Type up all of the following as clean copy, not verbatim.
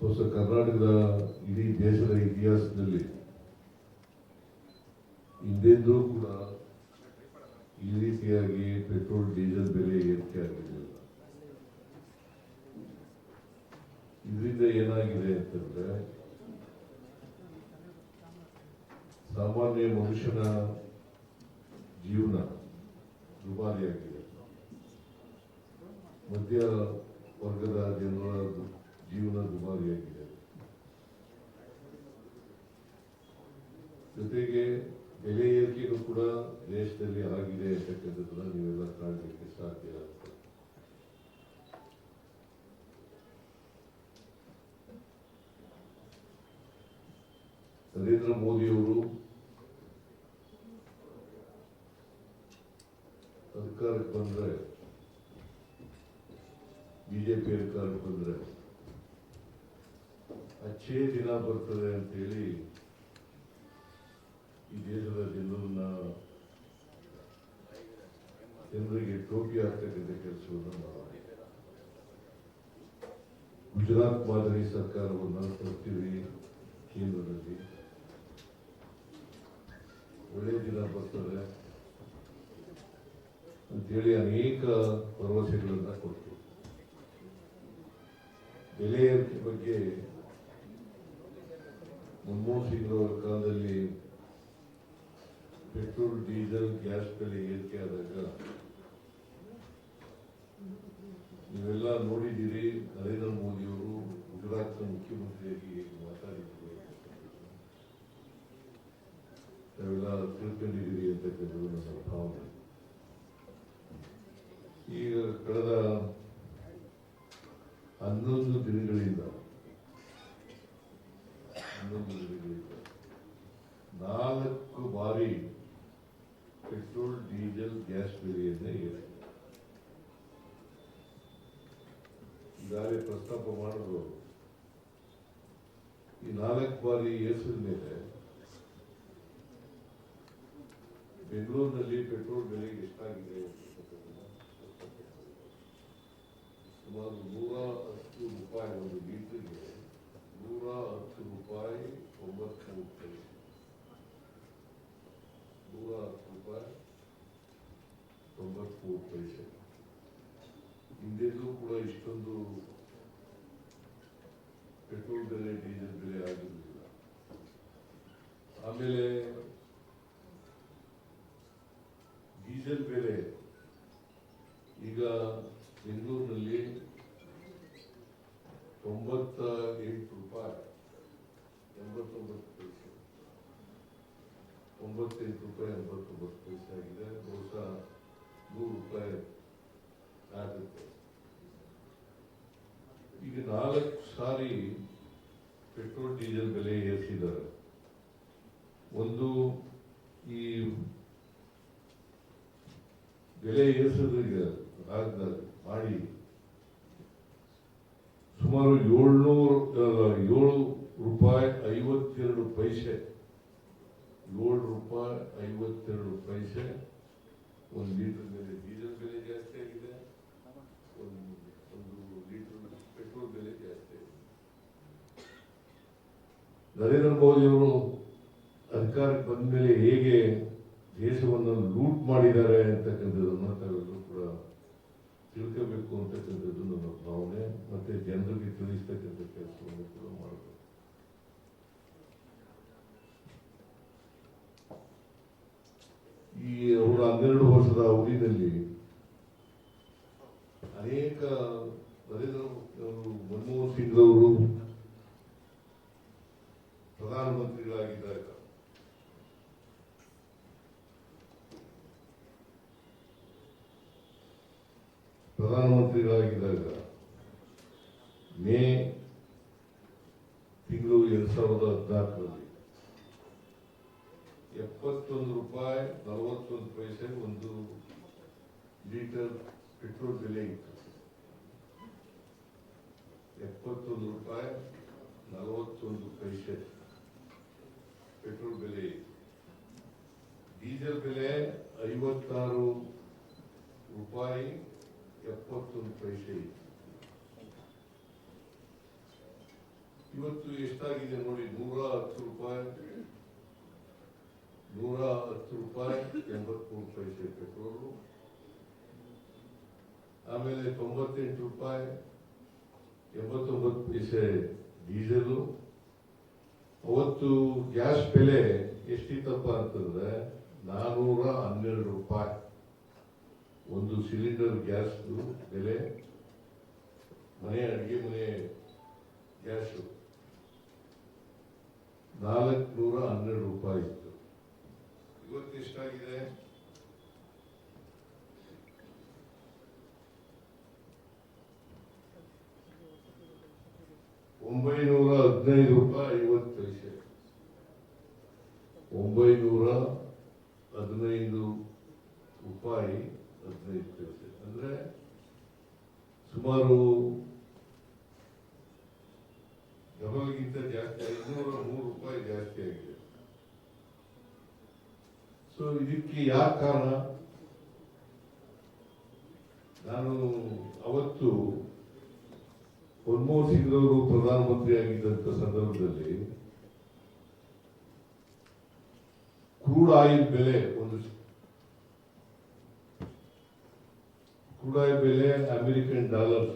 ಹೊಸ ಕರ್ನಾಟಕದ ಇಡೀ ದೇಶದ ಇತಿಹಾಸದಲ್ಲಿ ಹಿಂದೆಂದೂ ಕೂಡ ಈ ರೀತಿಯಾಗಿ ಪೆಟ್ರೋಲ್ ಡೀಸೆಲ್ ಬೆಲೆ ಏರಿಕೆ ಆಗಿರಲಿಲ್ಲ. ಇದರಿಂದ ಏನಾಗಿದೆ ಅಂತಂದ್ರೆ ಸಾಮಾನ್ಯ ಮನುಷ್ಯನ ಜೀವನ ದುಬಾರಿಯಾಗಿದೆ. ಮಧ್ಯ ವರ್ಗದ ಜನರ ಜೀವನ ದುಬಾರಿಯಾಗಿದೆ. ಜೊತೆಗೆ ಬೆಲೆ ಏರಿಕೆಯೂ ಕೂಡ ದೇಶದಲ್ಲಿ ಆಗಿದೆ ಅಂತಕ್ಕಂಥದ್ದನ್ನ ನೀವೆಲ್ಲ ಕಾಣಲಿಕ್ಕೆ ಸಾಧ್ಯ ಆಗುತ್ತೆ. ನರೇಂದ್ರ ಮೋದಿಯವರು ಅಧಿಕಾರಕ್ಕೆ ಬಂದ್ರೆ, ಬಿಜೆಪಿ ಅಧಿಕಾರಕ್ಕೆ ಬಂದ್ರೆ ಅಚ್ಚೇ ದಿನ ಬರ್ತದೆ ಅಂತೇಳಿ ಈ ದೇಶದ ಜನರಿಗೆ ಟೋಪಿ ಹಾಕ್ತಕ್ಕಂಥ ಕೆಲಸವನ್ನು ಮಾಡಿದೆ. ಗುಜರಾತ್ ಮಾದರಿ ಸರ್ಕಾರವನ್ನು ತರ್ತೀವಿ ಕೇಂದ್ರದಲ್ಲಿ, ಒಳ್ಳೆಯ ದಿನ ಬರ್ತದೆ ಅಂತೇಳಿ ಅನೇಕ ಭರವಸೆಗಳನ್ನ ಕೊಟ್ಟು ಬೆಲೆ ಏರಿಕೆ ಬಗ್ಗೆ ಮನಮೋಹನ್ ಸಿಂಗ್ ಅವರ ಕಾಲದಲ್ಲಿ ಪೆಟ್ರೋಲ್ ಡೀಸೆಲ್ ಗ್ಯಾಸ್ ಬೆಲೆ ಏರಿಕೆ ಆದಾಗ ನೀವೆಲ್ಲ ನೋಡಿದ್ದೀರಿ. ನರೇಂದ್ರ ಮೋದಿಯವರು ಗುಜರಾತ್ನ ಮುಖ್ಯಮಂತ್ರಿಯಾಗಿ ಮಾತಾಡಿದ್ರು, ನಾವೆಲ್ಲ ತಿಳ್ಕೊಂಡಿದ್ದೀರಿ ಅಂತಕ್ಕಂಥದ್ದು ನನ್ನ ಭಾವನೆ. ಈಗ ಕಳೆದ 11 ದಿನಗಳಿಂದ 4 ಬಾರಿ ಪೆಟ್ರೋಲ್ ಡೀಸೆಲ್ ಗ್ಯಾಸ್ ಬೆಲೆಯನ್ನೇ ಏರಿದೆ. ಈಗಾಗಲೇ ಪ್ರಸ್ತಾಪ ಮಾಡಿದ್ರು. ಈ 4 ಬಾರಿ ಏರಿಸಿದ ಮೇಲೆ ಬೆಂಗಳೂರಿನಲ್ಲಿ ಪೆಟ್ರೋಲ್ ಬೆಲೆ ಎಷ್ಟಾಗಿದೆ? ಸುಮಾರು 110 ರೂಪಾಯಿ ಒಂದು ಲೀಟರ್ಗೆ, 110 ರೂಪಾಯಿ 93 ಪೈಸೆ. 110 ರೂಪಾಯಿ 93 ಪೈಸೆ. ಹಿಂದೆಂದೂ ಕೂಡ ಇಷ್ಟೊಂದು ಪೆಟ್ರೋಲ್ ಬೆಲೆ ಡೀಸೆಲ್ ಬೆಲೆ ಆಗಿರಲಿಲ್ಲ. ಆಮೇಲೆ ಡೀಸೆಲ್ ಬೆಲೆ ಈಗ ಬೆಂಗಳೂರಿನಲ್ಲಿ 98 ರೂಪಾಯಿ 89 ಪೈಸೆ, 98 ರೂಪಾಯಿ 89 ಪೈಸೆ ಆಗಿದೆ. ಬಹುಶಃ 100 ರೂಪಾಯಿ ಆಗುತ್ತೆ. ಈಗ 4 ಸಾರಿ ಪೆಟ್ರೋಲ್ ಡೀಸೆಲ್ ಬೆಲೆ ಏರಿಸಿದ್ದಾರೆ. ಒಂದು ಈ ಬೆಲೆ ಏರಿಸೋದ್ರಿಗೆ ಮಾಡಿ ಸುಮಾರು 7 ರೂಪಾಯಿ 52 ಪೈಸೆ, 7 ರೂಪಾಯಿ 52 ಪೈಸೆ ಒಂದು ಲೀಟರ್ ಮೇಲೆ ಡೀಸೆಲ್ ಬೆಲೆ ಜಾಸ್ತಿ ಆಗಿದೆ. ಒಂದು ಲೀಟರ್ ಪೆಟ್ರೋಲ್ ಬೆಲೆ ಜಾಸ್ತಿ ಆಗಿದೆ. ನರೇಂದ್ರ ಮೋದಿ ಅವರು ಅಧಿಕಾರಕ್ಕೆ ಬಂದ ಮೇಲೆ ಹೇಗೆ ದೇಶವನ್ನು ಲೂಟ್ ಮಾಡಿದ್ದಾರೆ ಅಂತಕ್ಕಂಥದ್ದನ್ನು ತಾವೆಲ್ಲರೂ ಕೂಡ ತಿಳ್ಕೋಬೇಕು ಅಂತಕ್ಕಂಥದ್ದು ನನ್ನ ಭಾವನೆ. ಮತ್ತೆ ಜನರಿಗೆ ತಿಳಿಸ್ತಕ್ಕಂಥ ಕೆಲಸವನ್ನು ಕೂಡ ಮಾಡಬೇಕು. ಈ ಅವರ 12 ವರ್ಷದ ಅವಧಿಯಲ್ಲಿ ಅನೇಕ ಮನಮೋಹನ್ ಸಿಂಗ್ ಅವರು ಪ್ರಧಾನಮಂತ್ರಿಗಳಾಗಿದ್ದಾಗ ಮೇ ತಿಂಗಳು 2014ರಲ್ಲಿ 71 ರೂಪಾಯಿ 41 ಪೈಸೆ ಒಂದು ಲೀಟರ್ ಪೆಟ್ರೋಲ್ ಬೆಲೆ ಇತ್ತು. 71 ರೂಪಾಯಿ 41 ಪೈಸೆ ಪೆಟ್ರೋಲ್ ಬೆಲೆ ಇತ್ತು. ಡೀಸೆಲ್ ಬೆಲೆ 56 ರೂಪಾಯಿ 71 ಪೈಸೆ ಇತ್ತು. ಇವತ್ತು ಎಷ್ಟಾಗಿದೆ ನೋಡಿ, 110 ರೂಪಾಯಿ, 110 ರೂಪಾಯಿ 83 ಪೈಸೆ ಪೆಟ್ರೋಲು, ಆಮೇಲೆ 98 ರೂಪಾಯಿ 89 ಪೈಸೆ ಡೀಸೆಲು. ಅವತ್ತು ಗ್ಯಾಸ್ ಬೆಲೆ ಎಷ್ಟಿತ್ತಪ್ಪ ಅಂತಂದ್ರೆ 412 ರೂಪಾಯಿ ಒಂದು ಸಿಲಿಂಡರ್ ಗ್ಯಾಸ್ ಬೆಲೆ. ಮನೆ ಅಡಿಗೆ ಮನೆ ಗ್ಯಾಸ್ 412 ರೂಪಾಯಿ ಇತ್ತು. ಇವತ್ತು ಎಷ್ಟಾಗಿದೆ? 915 ರೂಪಾಯಿ 50 ಪೈಸೆ. 915 ರೂಪಾಯಿ 15 ಪೈಸೆ ಅಂದ್ರೆ ಸುಮಾರು ಡಬಲ್ಗಿಂತ ಜಾಸ್ತಿ, 503 ರೂಪಾಯಿ ಜಾಸ್ತಿ ಆಗಿದೆ. ಸೊ ಇದಕ್ಕೆ ಯಾಕೆ ಕಾರಣ? ನಾನು ಅವತ್ತು ಮನಮೋಹನ್ ಸಿಂಗ್ ಅವರು ಪ್ರಧಾನಮಂತ್ರಿ ಆಗಿದ್ದಂತ ಸಂದರ್ಭದಲ್ಲಿ ಕ್ರೂಡ್ ಆಯಿಲ್ ಬೆಲೆ ಅಮೆರಿಕನ್ ಡಾಲರ್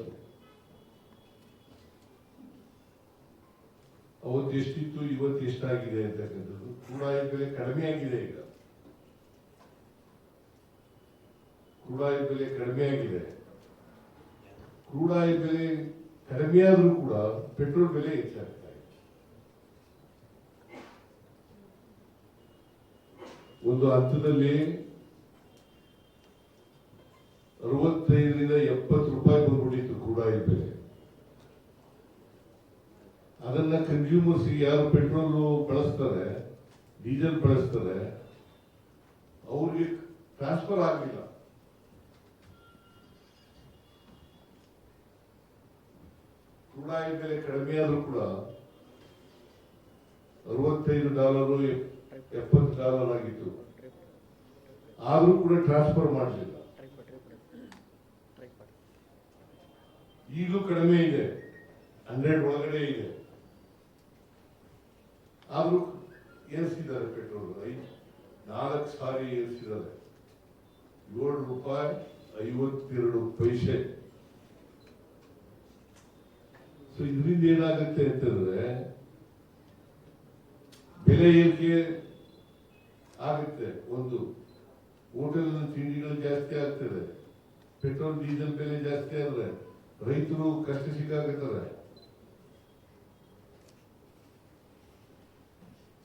ಅವತ್ತು ಎಷ್ಟಿತ್ತು, ಇವತ್ತು ಎಷ್ಟಾಗಿದೆ ಅಂತಕ್ಕಂಥದ್ದು. ಕ್ರೂಡ್ ಆಯಿಲ್ ಬೆಲೆ ಕಡಿಮೆ ಆಗಿದೆ. ಈಗ ಕ್ರೂಡ್ ಆಯಿಲ್ ಬೆಲೆ ಕಡಿಮೆ ಆಗಿದೆ. ಕ್ರೂಡ್ ಆಯಿಲ್ ಬೆಲೆ ಕಡಿಮೆ ಆದ್ರೂ ಕೂಡ ಪೆಟ್ರೋಲ್ ಬೆಲೆ ಹೆಚ್ಚಾಗ್ತಾ ಇದೆ. ಒಂದು ಹಂತದಲ್ಲಿ 65ರಿಂದ 70 ರೂಪಾಯಿ ಬಂದ್ಬಿಟ್ಟಿತ್ತು ಕ್ರೂಡ್ ಆಯಿಲ್ ಬೆಲೆ. ಅದನ್ನ ಕನ್ಸ್ಯೂಮರ್ಸ್ ಯಾರು ಪೆಟ್ರೋಲ್ ಬಳಸ್ತಾರೆ, ಡೀಸೆಲ್ ಬಳಸ್ತಾರೆ, ಅವ್ರಿಗೆ ಟ್ರಾನ್ಸ್ಫರ್ ಆಗಲಿಲ್ಲ. ಕ್ರೂಡ್ ಆಯಿಲ್ ಬೆಲೆ ಕಡಿಮೆ ಆದ್ರೂ ಕೂಡ $65 $70 ಆಗಿತ್ತು. ಆದ್ರೂ ಕೂಡ ಟ್ರಾನ್ಸ್ಫರ್ ಮಾಡಲಿಲ್ಲ. ಈಗಲೂ ಕಡಿಮೆ ಇದೆ, 100 ಒಳಗಡೆ ಇದೆ. ಆದ್ರೂ ಏರಿಸಿದ್ದಾರೆ ಪೆಟ್ರೋಲ್. 4 ಸಾರಿ ಏರಿಸಿದ್ದಾರೆ. $7.52. ಸೊ ಇದರಿಂದ ಏನಾಗುತ್ತೆ ಅಂತಂದ್ರೆ ಬೆಲೆ ಏರಿಕೆ ಆಗುತ್ತೆ. ಒಂದು ಹೋಟೆಲ್ ತಿಂಡಿಗಳು ಜಾಸ್ತಿ ಆಗ್ತದೆ. ಪೆಟ್ರೋಲ್ ಡೀಸೆಲ್ ಬೆಲೆ ಜಾಸ್ತಿ ಆದ್ರೆ ರೈತರು ಕಷ್ಟ ಸಿಕ್ಕಾಗುತ್ತಾರೆ.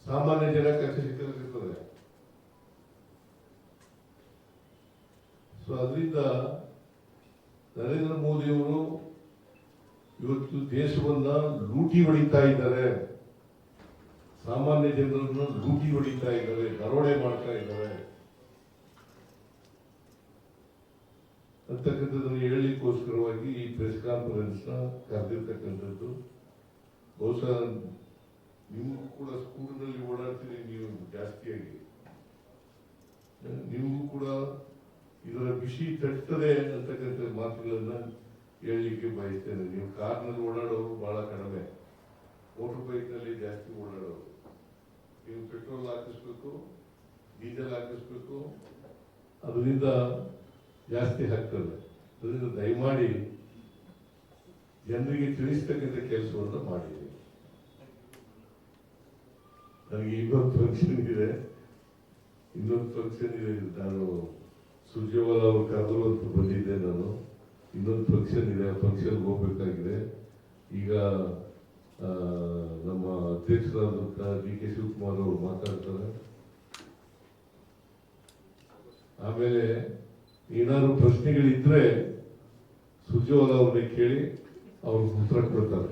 ಸಾಮಾನ್ಯ ಜನ ಕಷ್ಟ ಸಿಕ್ಕಾಗುತ್ತದೆ. ಸೊ ಅದರಿಂದ ನರೇಂದ್ರ ಮೋದಿ ಅವರು ಇವತ್ತು ದೇಶವನ್ನ ಲೂಟಿ ಹೊಡಿತಾ ಇದ್ದಾರೆ. ಸಾಮಾನ್ಯ ಜನರನ್ನು ಲೂಟಿ ಹೊಡಿತಾ ಇದ್ದಾರೆ, ದರೋಡೆ ಮಾಡ್ತಾ ಇದ್ದಾರೆ ಅಂತಕ್ಕಂಥದ್ದನ್ನು ಹೇಳಲಿಕ್ಕೋಸ್ಕರವಾಗಿ ಈ ಪ್ರೆಸ್ ಕಾನ್ಫರೆನ್ಸ್ ನ ಕರೆದಿರ್ತಕ್ಕಂಥದ್ದು. ಬಹುಶಃ ನೀವು ಕೂಡ ಸ್ಕೂಲ್ನಲ್ಲಿ ಓಡಾಡ್ತೀರಿ, ನೀವು ಜಾಸ್ತಿಯಾಗಿ, ನಿಮಗೂ ಕೂಡ ಇದರ ಬಿಸಿ ತಟ್ಟುತ್ತದೆ ಅಂತಕ್ಕಂಥ ಮಾತುಗಳನ್ನ ಹೇಳಲಿಕ್ಕೆ ಬಯಸ್ತೇನೆ. ನೀವು ಕಾರ್ನಲ್ಲಿ ಓಡಾಡೋರು ಬಹಳ ಕಡಿಮೆ, ಮೋಟರ್ ಬೈಕ್ ನಲ್ಲಿ ಜಾಸ್ತಿ ಓಡಾಡೋರು. ನೀವು ಪೆಟ್ರೋಲ್ ಹಾಕಿಸ್ಬೇಕು, ಡೀಸೆಲ್ ಹಾಕಿಸ್ಬೇಕು, ಅದರಿಂದ ಜಾಸ್ತಿ ಆಗ್ತದೆ. ಅದರಿಂದ ದಯಮಾಡಿ ಜನರಿಗೆ ತಿಳಿಸ್ತಕ್ಕಂಥ ಕೆಲಸವನ್ನು ಮಾಡಿದೆ. ನನಗೆ ಇನ್ನೊಂದು ಫಂಕ್ಷನ್ ಇದೆ. ನಾನು ಸುರ್ಜೇವಾಲಾ ಅವರು ಕರೆದ್ರು ಅಂತ ಬಂದಿದ್ದೆ. ನಾನು ಇನ್ನೊಂದು ಫಂಕ್ಷನ್ ಇದೆ, ಆ ಫಂಕ್ಷನ್ಗೆ ಹೋಗ್ಬೇಕಾಗಿದೆ. ಈಗ ನಮ್ಮ ಅಧ್ಯಕ್ಷರಾದಂಥ ಡಿ.ಕೆ. ಶಿವಕುಮಾರ್ ಅವರು ಮಾತಾಡ್ತಾರೆ. ಆಮೇಲೆ ಏನಾದ್ರು ಪ್ರಶ್ನೆಗಳಿದ್ರೆ ಸುರ್ಜೇವಾಲಾ ಅವ್ರನ್ನ ಕೇಳಿ ಅವ್ರಿಗೆ ಉತ್ತರ ಕೊಡ್ತಾರೆ.